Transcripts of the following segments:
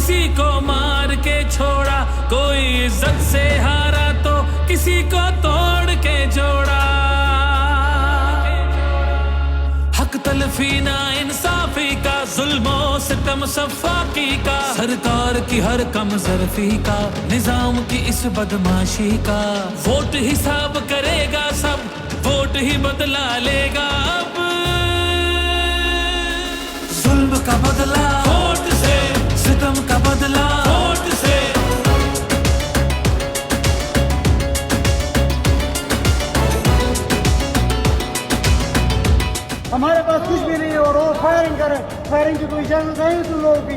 किसी को मार के छोड़ा, कोई इज्जत से हारा तो किसी को तोड़ के जोड़ा। हक तलफी ना इंसाफी का, जुल्मों सितम सफाकी का, सरकार की हर कम ज़रफ़ी का, निजाम की इस बदमाशी का। वोट हिसाब करेगा सब, वोट ही बदला लेगा अब। जुल्म का बदला वोट से, सितम का बदला वोट से। हमारे पास कुछ भी नहीं है और वो फायरिंग करें, फायरिंग की कोई इजाजत नहीं तुम लोगों की।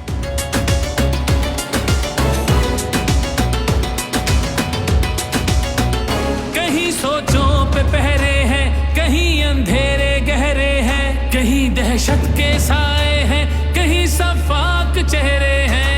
कहीं सोचों पे पहरे हैं, कहीं अंधेरे गहरे हैं, कहीं दहशत के साए हैं, कहीं सफाक चेहरे हैं।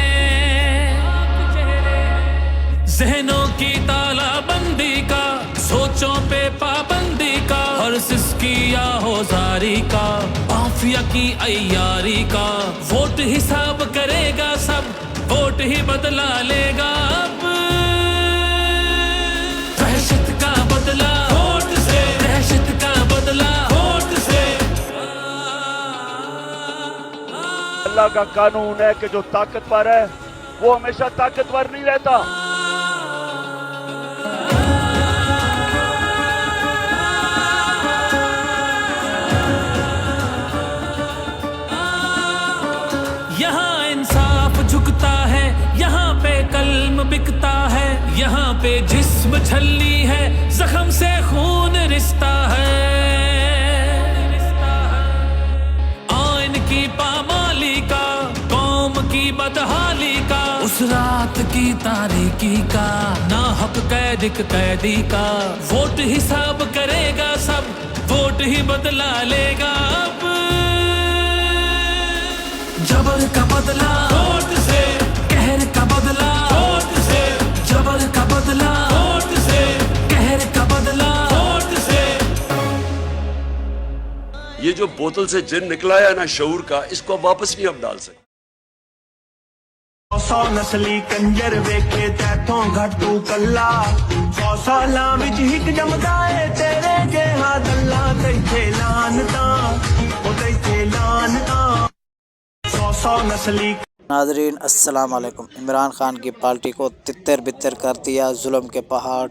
जहनों की तालाबंदी का, सोचों पे पाबंदी का, हर सिसकी या होजारी का, माफिया की अय्यारी का। वोट हिसाब करेगा सब, वोट ही बदला लेगा अब। दहशत का बदला वोट से, दहशत का बदला वोट से। अल्लाह का कानून है कि जो ताकतवर है वो हमेशा ताकतवर नहीं रहता। यहाँ इंसाफ झुकता है, यहाँ पे कल्म बिकता है, यहाँ पे जिस्म छलनी है, जख्म से खून रिश्ता है। आइन की पामाली का, कौम की बदहाली का, उस रात की तारीकी का, नाहक कैदी का। वोट हिसाब करेगा सब, वोट ही बदला लेगा अब। जबर का बदला वोट से, कहर का बदला वोट से। जबर का बदला वोट से, कहर का बदला वोट से। ये जो बोतल से जिन निकला है ना शऊर का, इसको वापस नहीं अब डाल सकते। 100 नस्ली कंजर वेखे तैथों घटू कला, 100 सालां विच हिक जमदा है तेरे जेहा दल्ला। तैथे लानता ओ तैथे लानता, 100 नस्ली। नाजरीन अस्सलाम वालेकुम। इमरान खान की पार्टी को तितर बितर कर दिया, जुल्म के पहाड़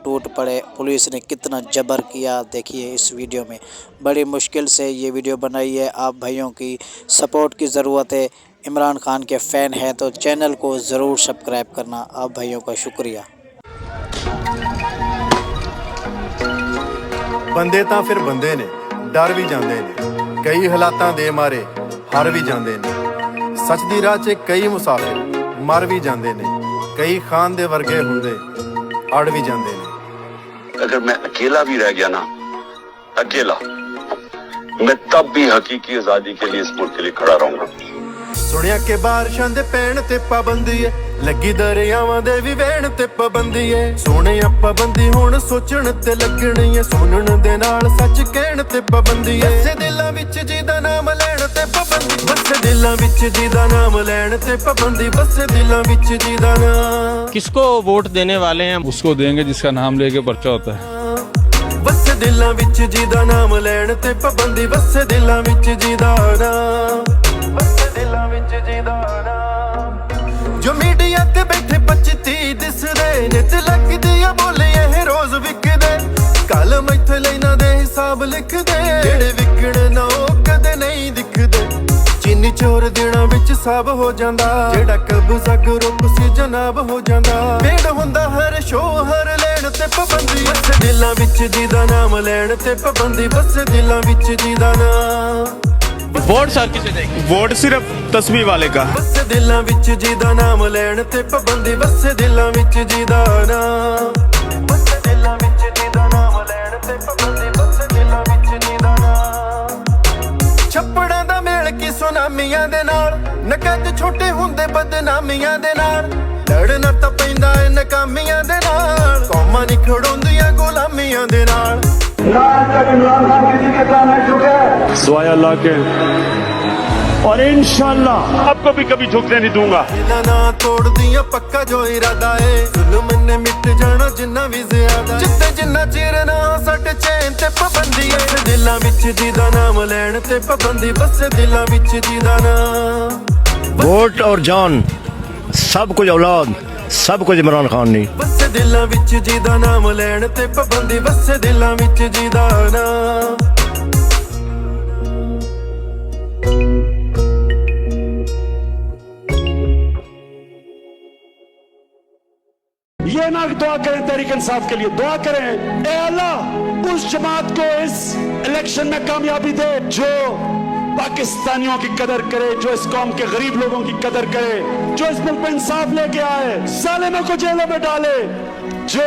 टूट पड़े। पुलिस ने कितना जबर किया देखिए इस वीडियो में। बड़ी मुश्किल से ये वीडियो बनाई है। आप भाइयों की सपोर्ट की ज़रूरत है। इमरान खान के फ़ैन हैं तो चैनल को ज़रूर सब्सक्राइब करना। आप भाइयों का शुक्रिया। बंदे तां फिर बंदे ने, डर भी जाते हैं, कई हालातां दे मारे हार भी जाते हैं। सच दी राह 'च कई मुसाफिर मर भी जाते हैं, कई खान दे वर्गे हुंदे अड़ भी जाते हैं। अगर मैं अकेला भी रह गया ना, अकेला, मैं तब भी हकीकी आजादी के लिए इस मुल्क के लिए खड़ा रहूंगा। सुनिया के बारिशां दे पैण ते पाबंदी है, लगी दरियावां दे भी वहण ते पाबंदी है। सोने पाबंदी हुण सोचण ते लगणी है, सुनण दे नाल सच कहण ते पाबंदी है। बसे दिलां विच जिहदा नाम लैण ते पाबंदी, बसे दिलां विच जिहदा नाम लैण ते पाबंदी, बसे दिलां विच जिहदा नाम। किसको वोट देने वाले हैं? उसको देंगे जिसका नाम लेके पर्चा होता है। बसे दिलां विच जिहदा नाम लैण ते पाबंदी, बसे दिलां विच जिहदा नाम, बसे दिलां विच जिहदा नाम। जो मीडिया ते बैठे 25-30 दिसदे ने ते लगदी आ बोले ये रोज विकदे, कलम इत्थे लाइनां दे हिसाब लिखदे, जेड़े विकण ना ओ कदे नहीं दिखदे। चीनी चोर दिनां विच सब हो जांदा, जेड़ा कब्जा ग्रुप सी जनाब हो जांदा। भेड़ हुंदा हर शो हर लैण ते पाबंदी, बस दिलां विच जिहदा नाम लैण ते पाबंदी, बस दिलां विच जिहदा नाम। वोट सर किसे देंगे? वोट सिर्फ तस्वीर वाले का। बस दिलां विच जिहदा नाम लैण ते पाबंदी, बस दिलां विच जिहदा नाम, बस दिलां विच जिहदा नाम लैण ते पाबंदी, बस दिलां विच जिहदा नाम। छप्पड़ां दा मेल की सुनामियां दे नाल, नकद छोटे हुंदे बदनामियां दे नाल। लड़ना तां पैंदा ऐ नकामियां दे नाल, कौमां नहीं खड़ोंदियां गुलामियां दे नाल। इमरान खान किसी के सामने झुके, सवाए अल्लाह के और इंशाल्लाह आपको भी कभी झुकने नहीं दूंगा। दिल ना तोड़ दिया पक्का जो इरादा है, जुल्म ने मिट जाना जिन्ना भी ज्यादा, जिते जिन्ना चिर ना सट चैन ते पाबंदी है, दिलां विच जिदा नाम लैण ते पाबंदी, बस दिलां विच जिदा नाम। वोट और जान सब कुछ औलाद सब कुछ इमरान खान ने। बस दिलां विच जिदा नाम लैण ते पाबंदी, बस दिलां विच जिदा नाम। ये ना दुआ करें तहरीक इंसाफ के लिए, दुआ करें ए अल्लाह उस जमात को इस इलेक्शन में कामयाबी दे जो पाकिस्तानियों की कदर करे, जो इस कौम के गरीब लोगों की कदर करे, जो इस मुल्क में इंसाफ लेके आए, जालिमों को जेलों में डाले, जो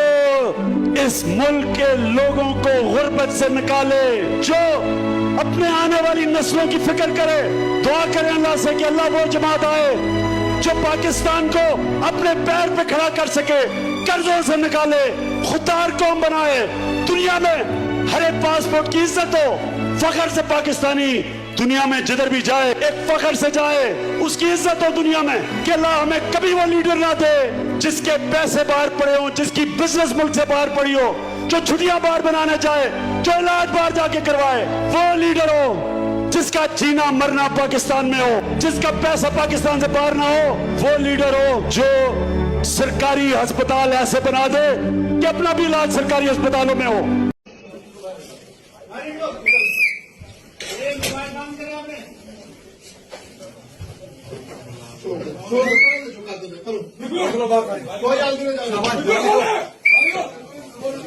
इस मुल्क के लोगों को गुर्बत से निकाले, जो अपने आने वाली नस्लों की फिक्र करे। दुआ करें अल्लाह से कि अल्लाह वो जमात आए जो पाकिस्तान को अपने पैर पे खड़ा कर सके, कर्जों से निकाले, खुददार कौम बनाए, दुनिया में हर एक पासपोर्ट की इज्जत हो, फख्र से पाकिस्तानी दुनिया में जिधर भी जाए एक फख्र से जाए, उसकी इज्जत हो दुनिया में। कि अल्लाह हमें कभी वो लीडर ना दे जिसके पैसे बाहर पड़े हो, जिसकी बिजनेस मुल्क से बाहर पड़ी हो, जो छुट्टियां बाहर बनाने जाए, जो इलाज बाहर जाके करवाए, वो लीडर हो जिसका जीना मरना पाकिस्तान में हो, जिसका पैसा पाकिस्तान से बाहर ना हो, वो लीडर हो जो सरकारी अस्पताल ऐसे बना दे कि अपना भी इलाज सरकारी अस्पतालों में हो।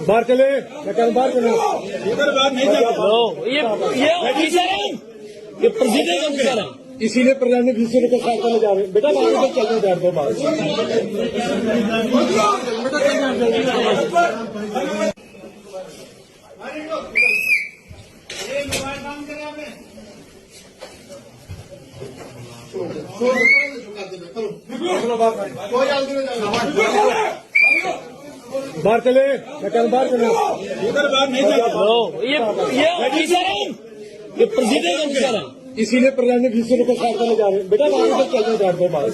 बाहर चले, मैं कल बाहर चले, इधर बात नहीं जाता। ये प्रेसिडेंट ऑफिसर है, इसीलिए प्रधान ऑफिसर को साथ में जा रहे हैं। बेटा बाहर तक चलने जा दो बात। बाहर चले, मैं कल बाहर चले, इधर बात नहीं जाता। ये प्रेसिडेंट ऑफिसर है, इसीलिए प्रधान ऑफिसर को साथ में जा रहे हैं। बेटा बाहर तक चलने जा दो बात।